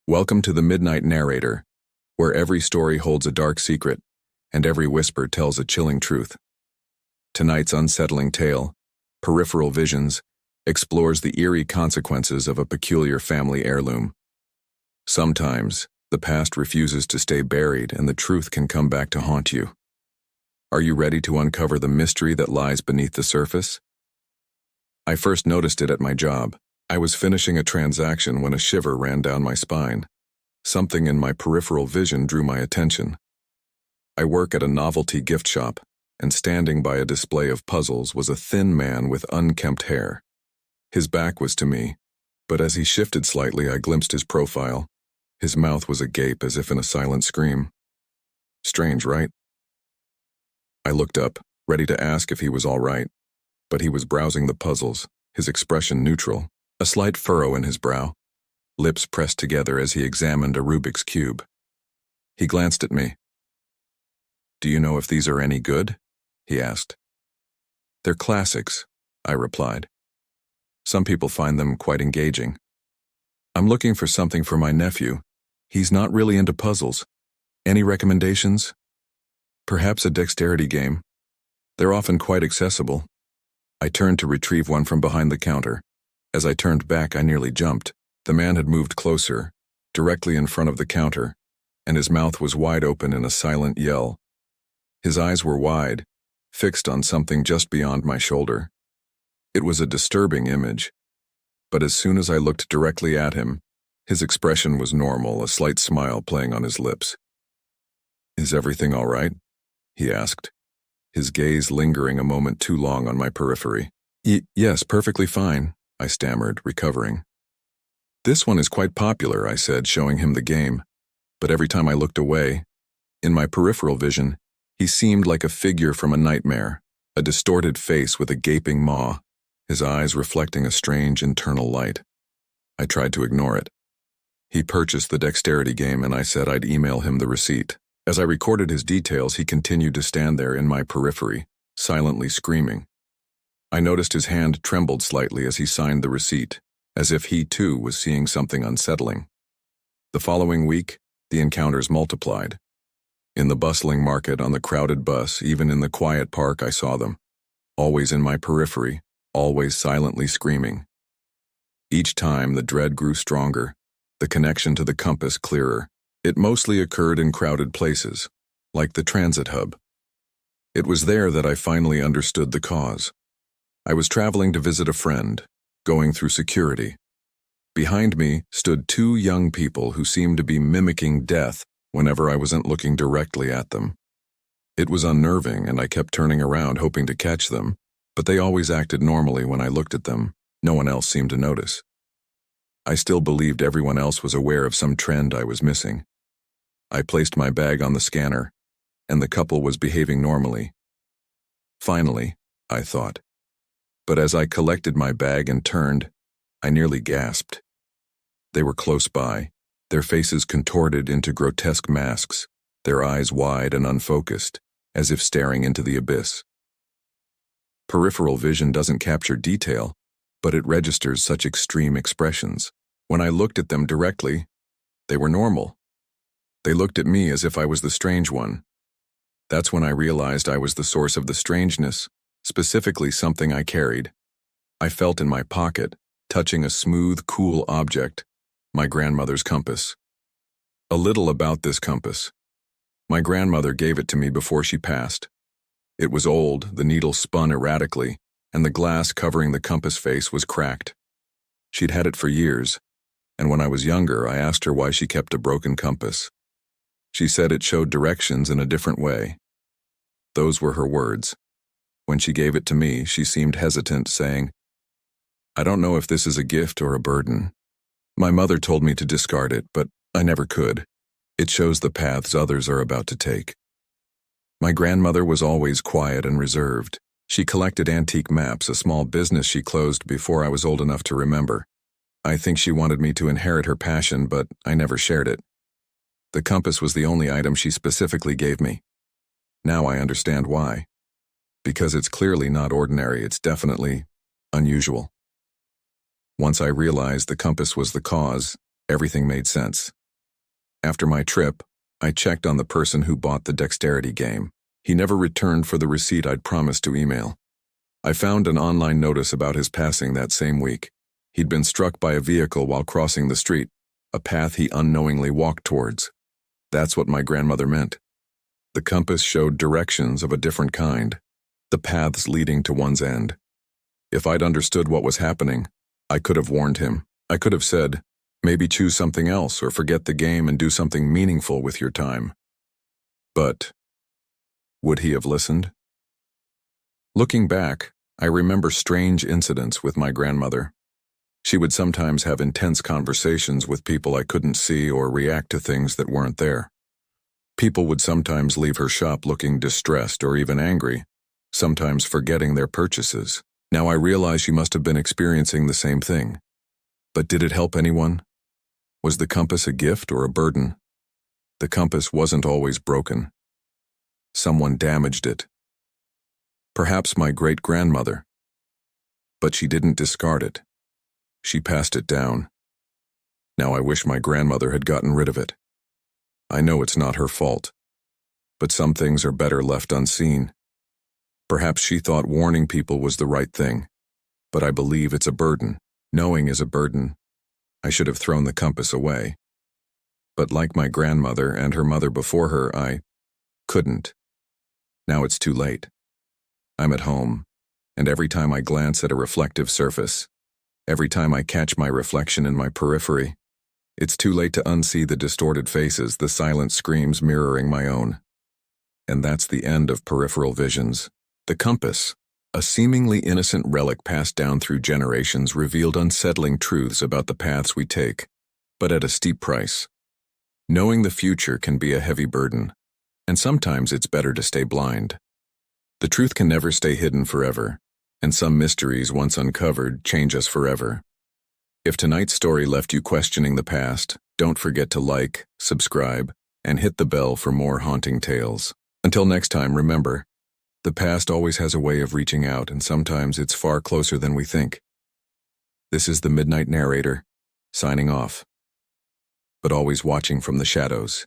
Welcome to the Midnight Narrator, where every story holds a dark secret, and every whisper tells a chilling truth. Tonight's unsettling tale, Peripheral Visions, explores the eerie consequences of a peculiar family heirloom. Sometimes, the past refuses to stay buried and the truth can come back to haunt you. Are you ready to uncover the mystery that lies beneath the surface? I first noticed it at my job. I was finishing a transaction when a shiver ran down my spine. Something in my peripheral vision drew my attention. I work at a novelty gift shop, and standing by a display of puzzles was a thin man with unkempt hair. His back was to me, but as he shifted slightly I glimpsed his profile. His mouth was agape as if in a silent scream. Strange, right? I looked up, ready to ask if he was all right, but he was browsing the puzzles, his expression neutral. A slight furrow in his brow, lips pressed together as he examined a Rubik's Cube. He glanced at me. "Do you know if these are any good?" he asked. "They're classics," I replied. "Some people find them quite engaging. I'm looking for something for my nephew. He's not really into puzzles. Any recommendations? Perhaps a dexterity game. They're often quite accessible." I turned to retrieve one from behind the counter. As I turned back, I nearly jumped. The man had moved closer, directly in front of the counter, and his mouth was wide open in a silent yell. His eyes were wide, fixed on something just beyond my shoulder. It was a disturbing image, but as soon as I looked directly at him, his expression was normal, a slight smile playing on his lips. "Is everything all right?" he asked, his gaze lingering a moment too long on my periphery. Yes, perfectly fine," I stammered, recovering. "This one is quite popular," I said, showing him the game. But every time I looked away, in my peripheral vision, he seemed like a figure from a nightmare, a distorted face with a gaping maw, his eyes reflecting a strange internal light. I tried to ignore it. He purchased the dexterity game and I said I'd email him the receipt. As I recorded his details, he continued to stand there in my periphery, silently screaming. I noticed his hand trembled slightly as he signed the receipt, as if he too was seeing something unsettling. The following week, the encounters multiplied. In the bustling market, on the crowded bus, even in the quiet park, I saw them. Always in my periphery, always silently screaming. Each time the dread grew stronger, the connection to the compass clearer. It mostly occurred in crowded places, like the transit hub. It was there that I finally understood the cause. I was traveling to visit a friend, going through security. Behind me stood two young people who seemed to be mimicking death whenever I wasn't looking directly at them. It was unnerving, and I kept turning around hoping to catch them, but they always acted normally when I looked at them. No one else seemed to notice. I still believed everyone else was aware of some trend I was missing. I placed my bag on the scanner, and the couple was behaving normally. Finally, I thought. But as I collected my bag and turned, I nearly gasped. They were close by, their faces contorted into grotesque masks, their eyes wide and unfocused, as if staring into the abyss. Peripheral vision doesn't capture detail, but it registers such extreme expressions. When I looked at them directly, they were normal. They looked at me as if I was the strange one. That's when I realized I was the source of the strangeness, specifically something I carried. I felt in my pocket, touching a smooth, cool object, my grandmother's compass. A little about this compass. My grandmother gave it to me before she passed. It was old, the needle spun erratically, and the glass covering the compass face was cracked. She'd had it for years, and when I was younger, I asked her why she kept a broken compass. She said it showed directions in a different way. Those were her words. When she gave it to me, she seemed hesitant, saying, "I don't know if this is a gift or a burden. My mother told me to discard it, but I never could. It shows the paths others are about to take." My grandmother was always quiet and reserved. She collected antique maps, a small business she closed before I was old enough to remember. I think she wanted me to inherit her passion, but I never shared it. The compass was the only item she specifically gave me. Now I understand why. Because it's clearly not ordinary, it's definitely unusual. Once I realized the compass was the cause, everything made sense. After my trip, I checked on the person who bought the dexterity game. He never returned for the receipt I'd promised to email. I found an online notice about his passing that same week. He'd been struck by a vehicle while crossing the street, a path he unknowingly walked towards. That's what my grandmother meant. The compass showed directions of a different kind, the paths leading to one's end. If I'd understood what was happening, I could have warned him. I could have said, maybe choose something else or forget the game and do something meaningful with your time. But would he have listened? Looking back, I remember strange incidents with my grandmother. She would sometimes have intense conversations with people I couldn't see or react to things that weren't there. People would sometimes leave her shop looking distressed or even angry, sometimes forgetting their purchases. Now I realize she must have been experiencing the same thing. But did it help anyone? Was the compass a gift or a burden? The compass wasn't always broken. Someone damaged it. Perhaps my great-grandmother. But she didn't discard it. She passed it down. Now I wish my grandmother had gotten rid of it. I know it's not her fault, but some things are better left unseen. Perhaps she thought warning people was the right thing, but I believe it's a burden. Knowing is a burden. I should have thrown the compass away. But like my grandmother and her mother before her, I couldn't. Now it's too late. I'm at home, and every time I glance at a reflective surface, every time I catch my reflection in my periphery, it's too late to unsee the distorted faces, the silent screams mirroring my own. And that's the end of peripheral visions. The compass, a seemingly innocent relic passed down through generations, revealed unsettling truths about the paths we take, but at a steep price. Knowing the future can be a heavy burden, and sometimes it's better to stay blind. The truth can never stay hidden forever, and some mysteries, once uncovered, change us forever. If tonight's story left you questioning the past, don't forget to like, subscribe, and hit the bell for more haunting tales. Until next time, remember, the past always has a way of reaching out, and sometimes it's far closer than we think. This is the Midnight Narrator, signing off, but always watching from the shadows.